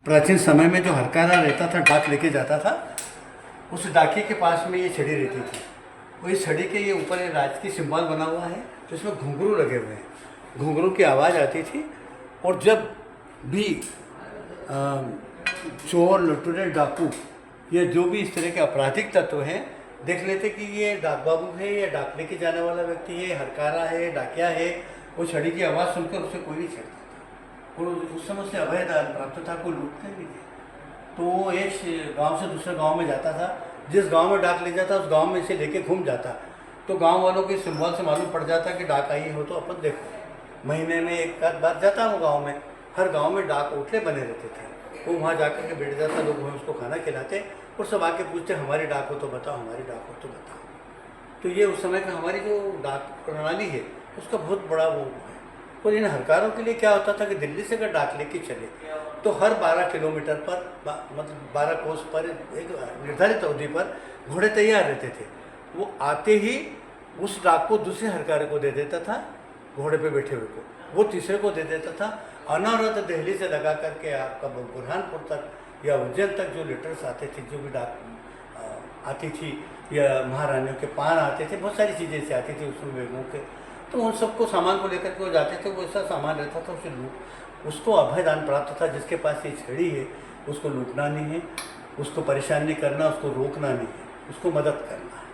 प्राचीन समय में जो हरकारा रहता था, डाक लेके जाता था, उस डाकिए के पास में ये छड़ी रहती थी। वो इस छड़ी के ये ऊपर राज की सिंबल बना हुआ है, तो इसमें घुंघरू लगे हुए हैं। घुंघरू की आवाज़ आती थी और जब भी चोर, लुटेरे, डाकू या जो भी इस तरह के आपराधिक तत्व हैं देख लेते कि ये डाक बाबू है या डाक लेके जाने वाला व्यक्ति है, हरकारा है, डाकिया है, वो छड़ी की आवाज़ सुनकर उसे कोई नहीं छेड़ता था। और उस समय से अभय दान प्राप्त था, कोई लूटते भी थे। तो एक गांव से दूसरे गांव में जाता था, जिस गांव में डाक ले जाता उस गांव में इसे लेके घूम जाता, तो गांव वालों के सिंबल से मालूम पड़ जाता कि डाक आई हो तो अपन देखो। महीने में एक आध बार जाता वो गाँव में, हर गाँव में डाक ओटले बने रहते थे। वो वहाँ जाकर के बैठ जाता, लोग वहीं उसको खाना खिलाते और सब आके पूछते हमारी डाक हो तो बताओ, हमारी डाक हो तो बताओ। तो ये उस समय का हमारी जो डाक प्रणाली है उसका बहुत बड़ा वो है। और इन हरकारों के लिए क्या होता था कि दिल्ली से अगर डाक लेके चले तो हर 12 किलोमीटर पर मतलब 12 कोस पर एक निर्धारित अवधि पर घोड़े तैयार रहते थे। वो आते ही उस डाक को दूसरे हरकारे को दे देता था, घोड़े पे बैठे हुए को, वो तीसरे को दे देता था। अनवरत दिल्ली से लगा करके आपका बुरहानपुर तक या उज्जैन तक जो लेटर्स आते थे, जो भी डाक आती थी या महारानियों के पान आते थे, बहुत सारी चीज़ें ऐसे आती थी उसमें बेगों के, तो उन सबको सामान को लेकर के वो जाते थे। वो ऐसा सामान रहता था उसे उसको अभय दान प्राप्त था। जिसके पास ये छड़ी है उसको लूटना नहीं है, उसको परेशान नहीं करना, उसको रोकना नहीं है, उसको मदद करना है।